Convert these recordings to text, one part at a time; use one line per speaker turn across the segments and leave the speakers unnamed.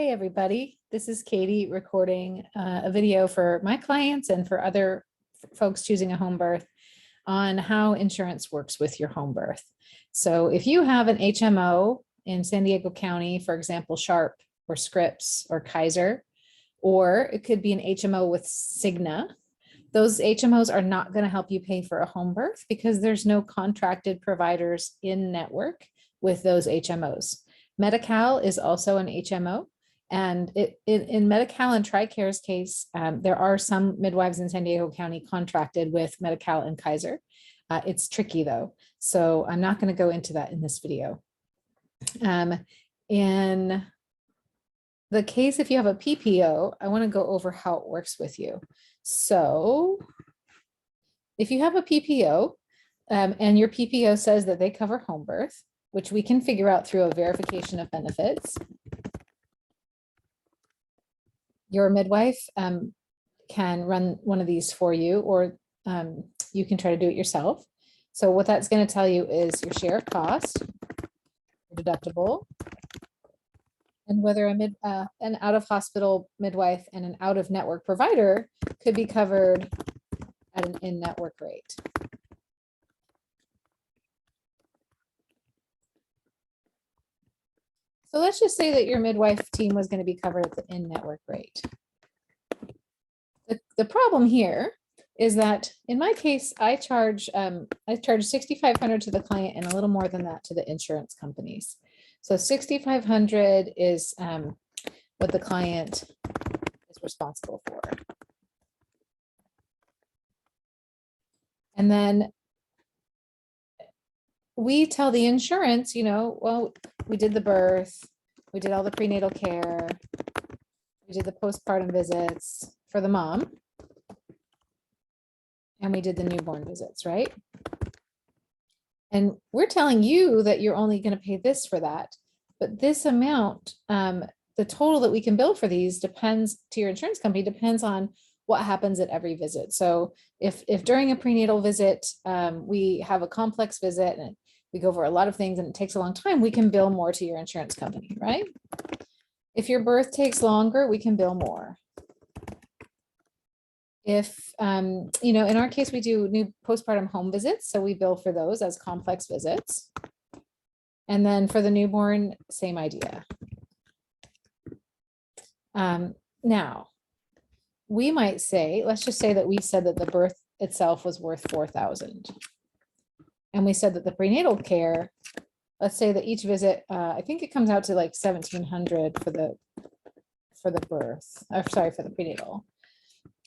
Hey everybody, this is Katie recording a video for my clients and for other folks choosing a home birth on how insurance works with your home birth. So if you have an HMO in San Diego County, for example, Sharp or Scripps or Kaiser, or it could be an HMO with Cigna, those HMOs are not going to help you pay for a home birth because there's no contracted providers in network with those HMOs. Medi-Cal is also an HMO. And in Medi-Cal and TRICARE's case, there are some midwives in San Diego County contracted with Medi-Cal and Kaiser. It's tricky though, so I'm not going to go into that in this video. In the case, if you have a PPO, I want to go over how it works with you. So if you have a PPO and your PPO says that they cover home birth, which we can figure out through a verification of benefits, your midwife can run one of these for you, or you can try to do it yourself. So what that's going to tell you is your share of cost, your deductible, and whether an out-of-hospital midwife and an out-of-network provider could be covered at an in-network rate. So let's just say that your midwife team was going to be covered at the in-network rate. The problem here is that in my case, I charge $6,500 to the client and a little more than that to the insurance companies. So $6,500 is what the client is responsible for. And then we tell the insurance, well, we did the birth, we did all the prenatal care, we did the postpartum visits for the mom, and we did the newborn visits, right? And we're telling you that you're only going to pay this for that, but this amount, the total that we can bill for these depends to your insurance company, depends on what happens at every visit. So if during a prenatal visit, we have a complex visit and we go over a lot of things and it takes a long time, we can bill more to your insurance company, right? If your birth takes longer, we can bill more. If, in our case, we do new postpartum home visits, so we bill for those as complex visits. And then for the newborn, same idea. Now, we might say, let's just say that we said that the birth itself was worth $4,000. And we said that the prenatal care, let's say that each visit, I think it comes out to like $1,700 for the birth, or sorry, for the prenatal.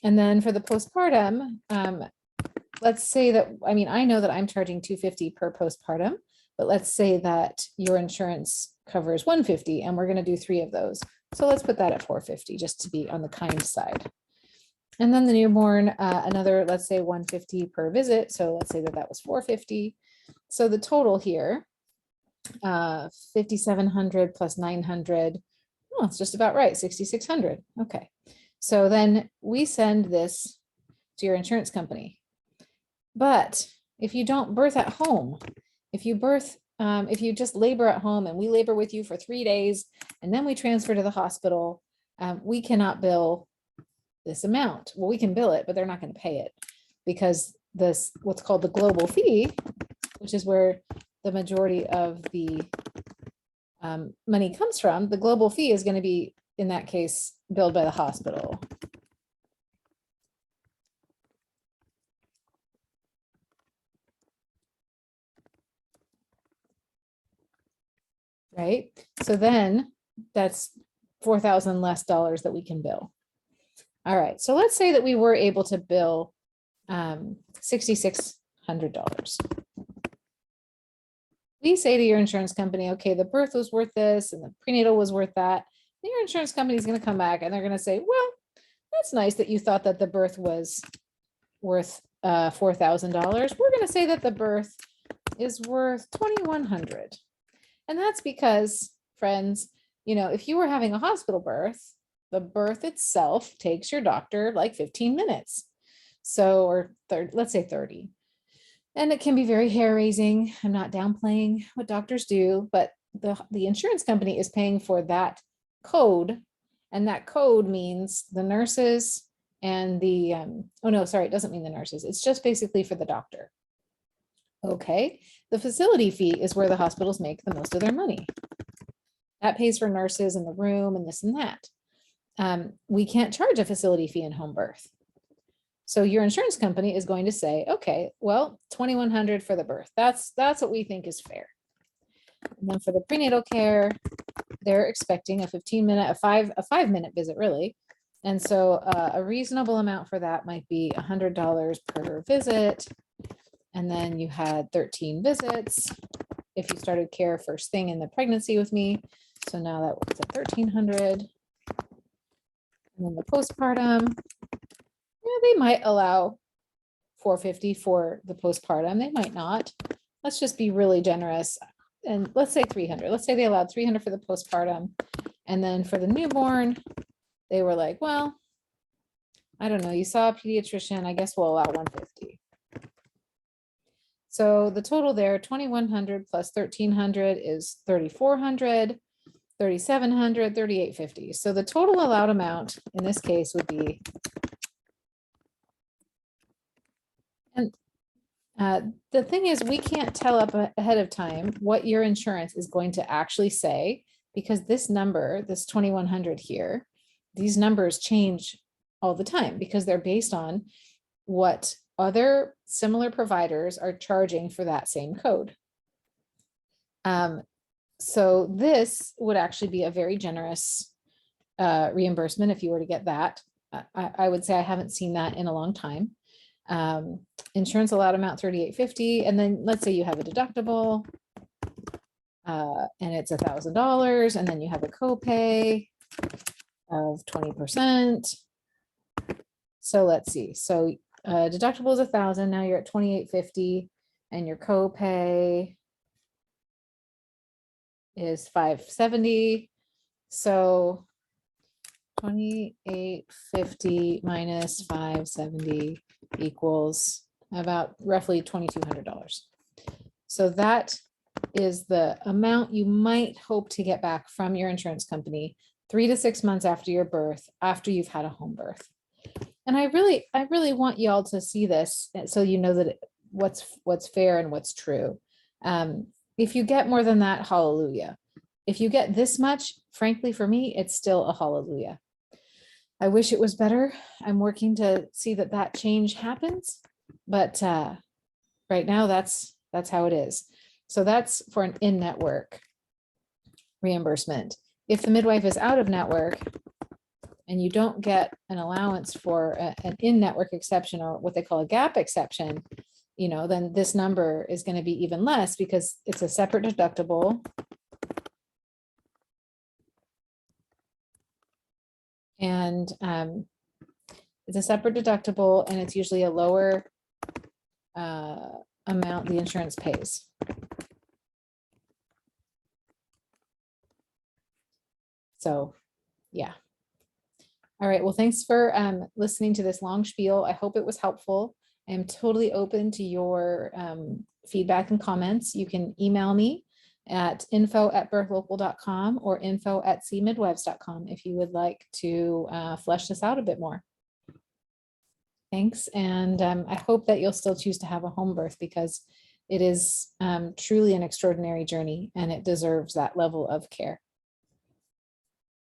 And then for the postpartum, let's say that, I know that I'm charging $250 per postpartum, but let's say that your insurance covers $150 and we're going to do 3 of those. So let's put that at $450 just to be on the kind side. And then the newborn, another, let's say $150 per visit. So let's say that that was $450. So the total here, $5,700 plus $900. Oh, it's just about right, $6,600. Okay. So then we send this to your insurance company. But if you don't birth at home, if you just labor at home and we labor with you for 3 days and then we transfer to the hospital, we cannot bill this amount. Well, we can bill it, but they're not going to pay it because this, what's called the global fee, which is where the majority of the money comes from, the global fee is going to be, in that case, billed by the hospital. Right? So then that's $4,000 less dollars that we can bill. All right, so let's say that we were able to bill $6,600. We say to your insurance company, okay, the birth was worth this and the prenatal was worth that. And your insurance company is going to come back and they're going to say, well, that's nice that you thought that the birth was worth $4,000. We're going to say that the birth is worth $2,100. And that's because, friends, if you were having a hospital birth, the birth itself takes your doctor like 15 minutes. So, or let's say 30. And it can be very hair raising. I'm not downplaying what doctors do, but the insurance company is paying for that code, and that code means the nurses and the, oh no, sorry, it doesn't mean the nurses. It's just basically for the doctor. Okay, the facility fee is where the hospitals make the most of their money. That pays for nurses in the room and this and that. We can't charge a facility fee in home birth. So your insurance company is going to say, okay, well, $2,100 for the birth. That's what we think is fair. And then for the prenatal care, they're expecting a 15-minute, a 5-minute visit really. And so a reasonable amount for that might be $100 per visit. And then you had 13 visits if you started care first thing in the pregnancy with me. So now that was at 1,300. And then the postpartum, they might allow $450 for the postpartum. They might not. Let's just be really generous. And let's say 300. Let's say they allowed 300 for the postpartum. And then for the newborn, they were like, well, I don't know. You saw a pediatrician. I guess we'll allow 150. So the total there, 2,100 plus 1,300 is 3,400, 3,700, 3,850. So the total allowed amount in this case would be, and the thing is, we can't tell up ahead of time what your insurance is going to actually say, because this number, this 2,100 here, these numbers change all the time because they're based on what other similar providers are charging for that same code. So this would actually be a very generous reimbursement if you were to get that. I would say I haven't seen that in a long time. Insurance allowed amount $3,850, and then let's say you have a deductible and it's $1,000, and then you have a copay of 20%. So let's see. So deductible is $1,000. Now you're at $2,850, and your copay is $570. So $2,850 minus $570 equals about roughly $2,200. So that is the amount you might hope to get back from your insurance company 3 to 6 months after your birth, after you've had a home birth. And I really want y'all to see this so you know that what's fair and what's true. If you get more than that, hallelujah. If you get this much, frankly, for me, it's still a hallelujah. I wish it was better. I'm working to see that change happens, but right now that's how it is. So that's for an in-network reimbursement. If the midwife is out of network and you don't get an allowance for an in-network exception, or what they call a gap exception, then this number is going to be even less because it's a separate deductible. And it's a separate deductible, and it's usually a lower amount the insurance pays. So, yeah. All right. Well, thanks for listening to this long spiel. I hope it was helpful. I am totally open to your feedback and comments. You can email me at info@birthlocal.com or info@cmidwives.com if you would like to flesh this out a bit more. Thanks. And I hope that you'll still choose to have a home birth, because it is truly an extraordinary journey and it deserves that level of care.